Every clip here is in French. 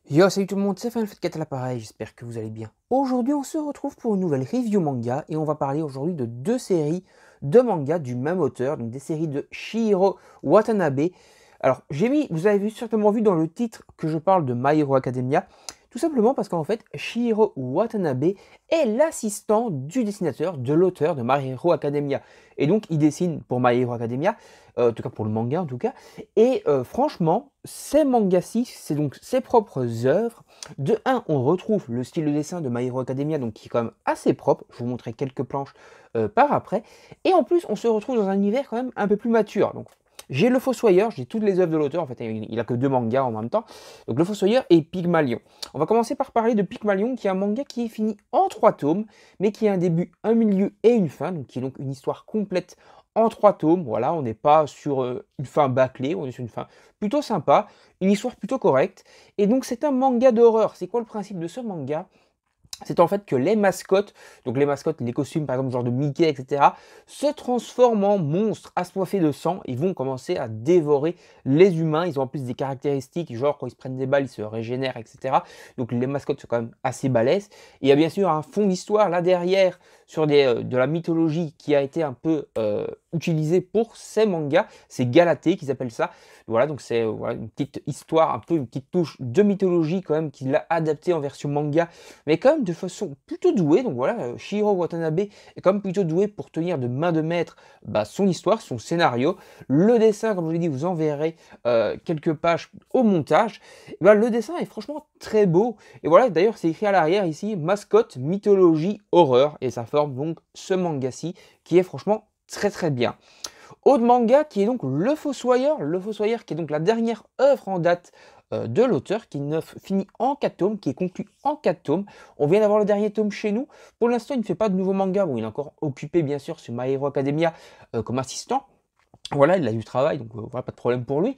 Yo, salut tout le monde, c'est Final Fight 4 à l'appareil, j'espère que vous allez bien. Aujourd'hui, on se retrouve pour une nouvelle review manga et on va parler aujourd'hui de deux séries de manga du même auteur, donc des séries de Shihiro Watanabe. Alors, vous avez certainement vu dans le titre que je parle de My Hero Academia, tout simplement parce qu'en fait, Shihiro Watanabe est l'assistant du dessinateur, de l'auteur de My Hero Academia. Et donc, il dessine pour My Hero Academia, en tout cas pour le manga en tout cas. Et franchement, ces mangas-ci, c'est donc ses propres œuvres. De un, on retrouve le style de dessin de My Hero Academia, donc qui est quand même assez propre. Je vous montrerai quelques planches par après. Et en plus, on se retrouve dans un univers quand même un peu plus mature. Donc, j'ai Le Fossoyeur, j'ai toutes les œuvres de l'auteur. En fait, il a que deux mangas en même temps. Donc, Le Fossoyeur et Pygmalion. On va commencer par parler de Pygmalion, qui est un manga qui est fini en 3 tomes, mais qui a un début, un milieu et une fin. Donc, qui est donc une histoire complète en 3 tomes. Voilà, on n'est pas sur une fin bâclée, on est sur une fin plutôt sympa, une histoire plutôt correcte. Et donc c'est un manga d'horreur. C'est quoi le principe de ce manga? C'est en fait que les mascottes, donc les mascottes, les costumes par exemple genre de Mickey, etc., se transforment en monstres assoiffés de sang. Ils vont commencer à dévorer les humains. Ils ont en plus des caractéristiques, genre quand ils se prennent des balles, ils se régénèrent, etc. Donc les mascottes sont quand même assez balèzes. Et il y a bien sûr un fond d'histoire là derrière sur de la mythologie qui a été un peu utilisée pour ces mangas. C'est Galatée qu'ils appellent ça. Voilà, donc c'est voilà, une petite histoire, un peu une petite touche de mythologie quand même qu'il a adapté en version manga, mais quand même de façon plutôt douée. Donc voilà, Shihiro Watanabe est quand même plutôt doué pour tenir de main de maître son histoire, son scénario. Le dessin, comme je l'ai dit, vous enverrez quelques pages au montage. Et le dessin est franchement très beau. Et voilà, d'ailleurs, c'est écrit à l'arrière ici, mascotte, mythologie, horreur. Et ça forme donc ce manga-ci qui est franchement très très bien. Autre manga qui est donc Le Fossoyeur qui est donc la dernière œuvre en date de l'auteur, qui finit en 4 tomes, qui est conclu en 4 tomes. On vient d'avoir le dernier tome chez nous. Pour l'instant, il ne fait pas de nouveau manga. Bon, il est encore occupé, bien sûr, sur My Hero Academia comme assistant. Voilà, il a du travail, donc voilà, pas de problème pour lui.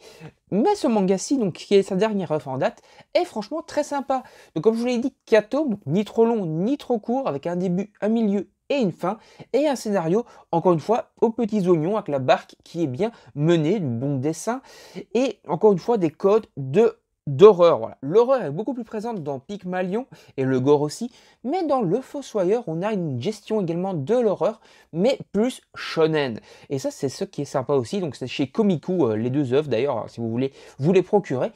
Mais ce manga-ci, donc qui est sa dernière œuvre en date, est franchement très sympa. Donc comme je vous l'ai dit, 4 tomes, donc ni trop long ni trop court, avec un début, un milieu et une fin, et un scénario, encore une fois, aux petits oignons, avec la barque qui est bien menée, du bon dessin, et encore une fois, des codes d'horreur. Voilà. L'horreur est beaucoup plus présente dans Pygmalion et le gore aussi, mais dans Le Fossoyeur, on a une gestion également de l'horreur, mais plus shonen. Et ça, c'est ce qui est sympa aussi. Donc, c'est chez Komiku, les deux œuvres d'ailleurs, si vous voulez vous les procurer.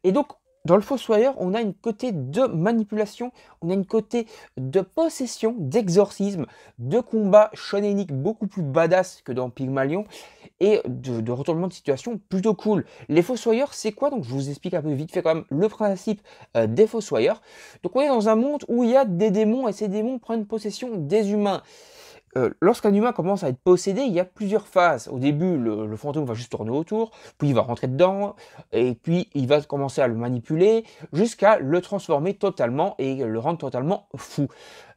Et donc, dans le Fossoyeur, on a une côté de manipulation, on a une côté de possession, d'exorcisme, de combat shonénique beaucoup plus badass que dans Pygmalion et de retournement de situation plutôt cool. Les Fossoyeurs, c'est quoi? Donc je vous explique un peu vite fait quand même le principe des Fossoyeurs. Donc on est dans un monde où il y a des démons et ces démons prennent possession des humains. Lorsqu'un humain commence à être possédé, il y a plusieurs phases. Au début, le fantôme va juste tourner autour, puis il va rentrer dedans, et puis il va commencer à le manipuler, jusqu'à le transformer totalement et le rendre totalement fou.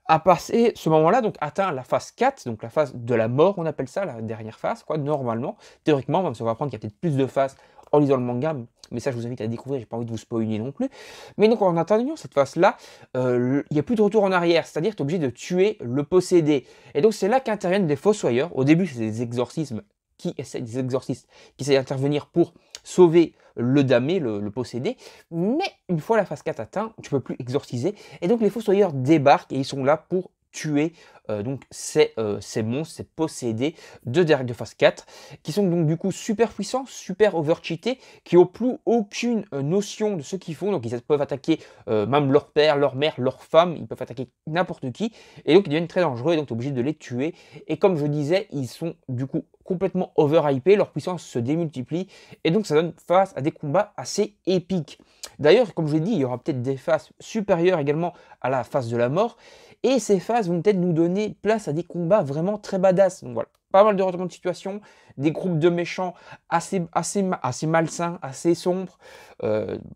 À passer ce moment-là, donc atteint la phase 4, donc la phase de la mort, on appelle ça, la dernière phase, quoi, normalement. Théoriquement, même si on va apprendre qu'il y a peut-être plus de phases en lisant le manga, mais ça je vous invite à découvrir, j'ai pas envie de vous spoiler non plus. Mais donc en atteignant cette phase-là, il n'y a plus de retour en arrière, c'est-à-dire que tu es obligé de tuer le possédé. Et donc c'est là qu'interviennent des fossoyeurs. Au début, c'est des exorcismes des exorcistes qui essaient d'intervenir pour sauver le damné, le possédé. Mais une fois la phase 4 atteinte, tu ne peux plus exorciser. Et donc les fossoyeurs débarquent et ils sont là pour tuer donc ces monstres, ces possédés de phase 4, qui sont donc du coup super puissants, super overcheatés, qui n'ont plus aucune notion de ce qu'ils font. Donc ils peuvent attaquer même leur père, leur mère, leur femme, ils peuvent attaquer n'importe qui. Et donc ils deviennent très dangereux et donc tu es obligé de les tuer. Et comme je disais, ils sont du coup complètement overhypés, leur puissance se démultiplie et donc ça donne face à des combats assez épiques. D'ailleurs, comme je l'ai dit, il y aura peut-être des phases supérieures également à la phase de la mort et ces phases vont peut-être nous donner place à des combats vraiment très badass. Donc voilà, pas mal de retournements de situation, des groupes de méchants assez malsains, assez sombres.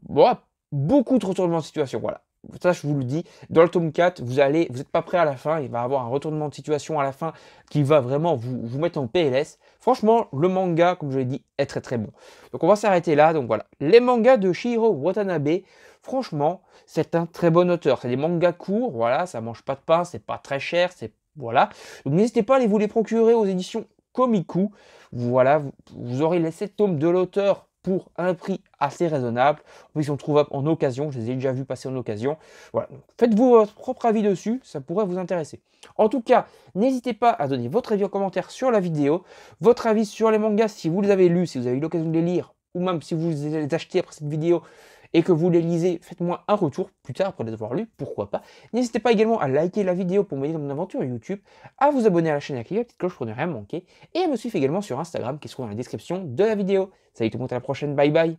Voilà, beaucoup de retournements de situation, voilà. Ça, je vous le dis, dans le tome 4, vous n'êtes pas prêt à la fin, il va y avoir un retournement de situation à la fin qui va vraiment vous mettre en PLS. Franchement, le manga, comme je l'ai dit, est très très bon. Donc on va s'arrêter là, donc voilà. Les mangas de Shihiro Watanabe, franchement, c'est un très bon auteur. C'est des mangas courts, voilà, ça mange pas de pain, c'est pas très cher, c'est voilà. Donc n'hésitez pas à aller vous les procurer aux éditions Komiku. Voilà, vous aurez les 7 tomes de l'auteur pour un prix assez raisonnable. Ils sont trouvables en occasion, je les ai déjà vus passer en occasion. Voilà, faites-vous votre propre avis dessus, ça pourrait vous intéresser. En tout cas, n'hésitez pas à donner votre avis en commentaire sur la vidéo, votre avis sur les mangas si vous les avez lus, si vous avez eu l'occasion de les lire, ou même si vous les achetez après cette vidéo et que vous les lisez, faites-moi un retour plus tard après les avoir lus, pourquoi pas. N'hésitez pas également à liker la vidéo pour m'aider dans mon aventure YouTube, à vous abonner à la chaîne et à cliquer la petite cloche pour ne rien manquer, et à me suivre également sur Instagram qui se trouve dans la description de la vidéo. Salut tout le monde, à la prochaine, bye bye.